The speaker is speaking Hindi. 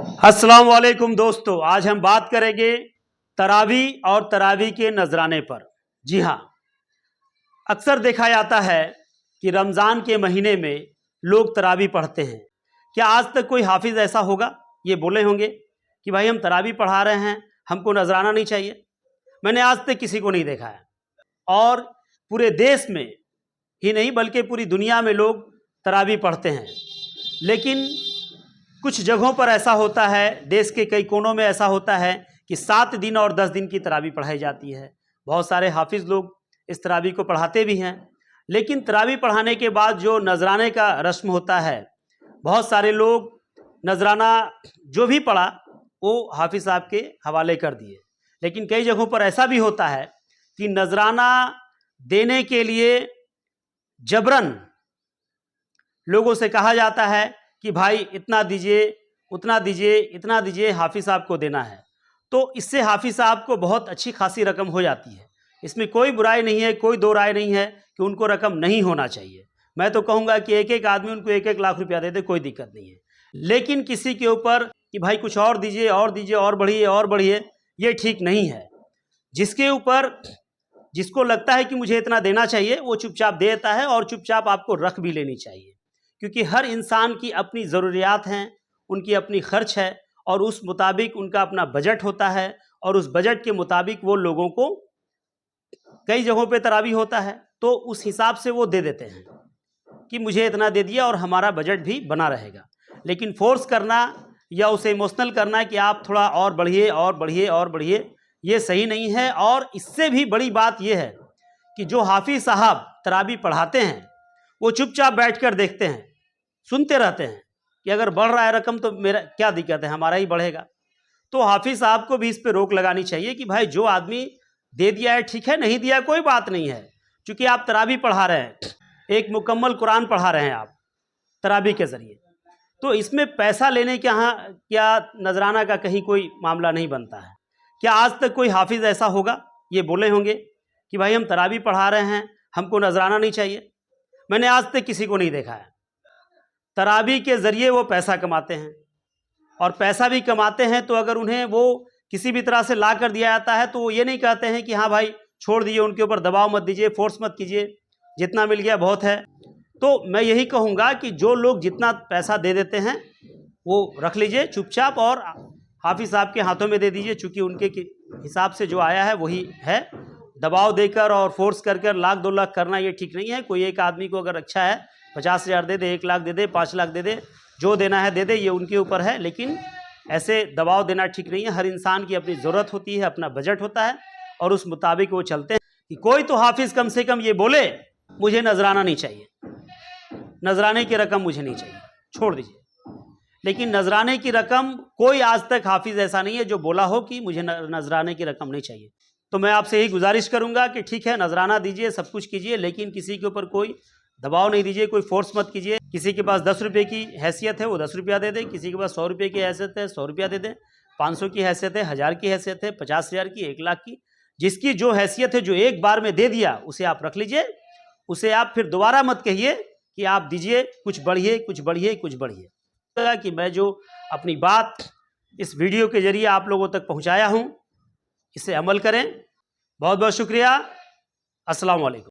अस्सलाम वालेकुम दोस्तों, आज हम बात करेंगे तरावी और तरावी के नजराने पर। जी हाँ, अक्सर देखा जाता है कि रमज़ान के महीने में लोग तरावी पढ़ते हैं। क्या आज तक कोई हाफिज़ ऐसा होगा, ये बोले होंगे कि भाई हम तरावी पढ़ा रहे हैं, हमको नजराना नहीं चाहिए? मैंने आज तक किसी को नहीं देखा है। और पूरे देश में ही नहीं बल्कि पूरी दुनिया में लोग तरावी पढ़ते हैं, लेकिन कुछ जगहों पर ऐसा होता है, देश के कई कोनों में ऐसा होता है कि 7 दिन और 10 दिन की तरावी पढ़ाई जाती है। बहुत सारे हाफिज़ लोग इस तरावी को पढ़ाते भी हैं, लेकिन तरावी पढ़ाने के बाद जो नजराने का रस्म होता है, बहुत सारे लोग नजराना जो भी पढ़ा वो हाफिज़ साहब के हवाले कर दिए। लेकिन कई जगहों पर ऐसा भी होता है कि नजराना देने के लिए जबरन लोगों से कहा जाता है कि भाई इतना दीजिए, उतना दीजिए, इतना दीजिए, हाफिज़ साहब को देना है। तो इससे हाफिज़ साहब को बहुत अच्छी खासी रकम हो जाती है। इसमें कोई बुराई नहीं है, कोई दो राय नहीं है कि उनको रकम नहीं होना चाहिए। मैं तो कहूँगा कि एक एक आदमी उनको 1-1 लाख रुपया दे दे, कोई दिक्कत नहीं है। लेकिन किसी के ऊपर कि भाई कुछ और दीजिए, और दीजिए, और बढ़िए, और बढ़िए, ये ठीक नहीं है। जिसके ऊपर जिसको लगता है कि मुझे इतना देना चाहिए, वो चुपचाप दे देता है, और चुपचाप आपको रख भी लेनी चाहिए, क्योंकि हर इंसान की अपनी ज़रूरियात हैं, उनकी अपनी खर्च है, और उस मुताबिक उनका अपना बजट होता है, और उस बजट के मुताबिक वो लोगों को कई जगहों पे तरावी होता है, तो उस हिसाब से वो दे देते हैं कि मुझे इतना दे दिया और हमारा बजट भी बना रहेगा। लेकिन फोर्स करना या उसे इमोशनल करना कि आप थोड़ा और बढ़िए, और बढ़िए, और बढ़िए, ये सही नहीं है। और इससे भी बड़ी बात यह है कि जो हाफिज़ साहब तरावी पढ़ाते हैं, वो चुपचाप बैठकर देखते हैं, सुनते रहते हैं कि अगर बढ़ रहा है रकम तो मेरा क्या दिक्कत है, हमारा ही बढ़ेगा। तो हाफिज़ साहब को भी इस पे रोक लगानी चाहिए कि भाई जो आदमी दे दिया है ठीक है, नहीं दिया कोई बात नहीं है। क्योंकि आप तरावी पढ़ा रहे हैं, एक मुकम्मल कुरान पढ़ा रहे हैं आप तरावी के ज़रिए, तो इसमें पैसा लेने के यहाँ क्या नजराना का कहीं कोई मामला नहीं बनता है। क्या आज तक कोई हाफिज़ ऐसा होगा, ये बोले होंगे कि भाई हम तरावी पढ़ा रहे हैं, हमको नजराना नहीं चाहिए? मैंने आज तक किसी को नहीं देखा है। तरावी के ज़रिए वो पैसा कमाते हैं, और पैसा भी कमाते हैं तो अगर उन्हें वो किसी भी तरह से ला कर दिया जाता है तो वो ये नहीं कहते हैं कि हाँ भाई छोड़ दीजिए, उनके ऊपर दबाव मत दीजिए, फोर्स मत कीजिए, जितना मिल गया बहुत है। तो मैं यही कहूँगा कि जो लोग जितना पैसा दे देते हैं वो रख लीजिए चुपचाप, और हाफिज़ साहब के हाथों में दे दीजिए, चूँकि उनके हिसाब से जो आया है वही है। दबाव देकर और फोर्स कर कर 1-2 लाख करना ये ठीक नहीं है। कोई एक आदमी को अगर अच्छा है 50,000 दे दे, 1 लाख दे दे, 5 लाख दे दे, जो देना है दे दे, ये उनके ऊपर है। लेकिन ऐसे दबाव देना ठीक नहीं है। हर इंसान की अपनी ज़रूरत होती है, अपना बजट होता है, और उस मुताबिक वो चलते हैं। कि कोई तो हाफिज़ कम से कम ये बोले मुझे नजराना नहीं चाहिए, नजराने की रकम मुझे नहीं चाहिए, छोड़ दीजिए। लेकिन नजराने की रकम कोई आज तक हाफिज़ ऐसा नहीं है जो बोला हो कि मुझे नजराने की रकम नहीं चाहिए। तो मैं आपसे यही गुजारिश करूंगा कि ठीक है, नजराना दीजिए, सब कुछ कीजिए, लेकिन किसी के ऊपर कोई दबाव नहीं दीजिए, कोई फोर्स मत कीजिए। किसी के पास 10 रुपये की हैसियत है वो 10 रुपया दे दे, किसी के पास 100 रुपये की हैसियत है 100 रुपया दे दे, 500 की हैसियत है, 1000 की हैसियत है, 50,000 की, 1 लाख की, जिसकी जो हैसियत है, जो एक बार में दे दिया उसे आप रख लीजिए। उसे आप फिर दोबारा मत कहिए कि आप दीजिए, कुछ बढ़िए, कुछ बढ़िए, कुछ बढ़िए। कि मैं जो अपनी बात इस वीडियो के जरिए आप लोगों तक पहुंचाया हूं, इसे अमल करें। बहुत बहुत शुक्रिया। अस्सलाम वालेकुम।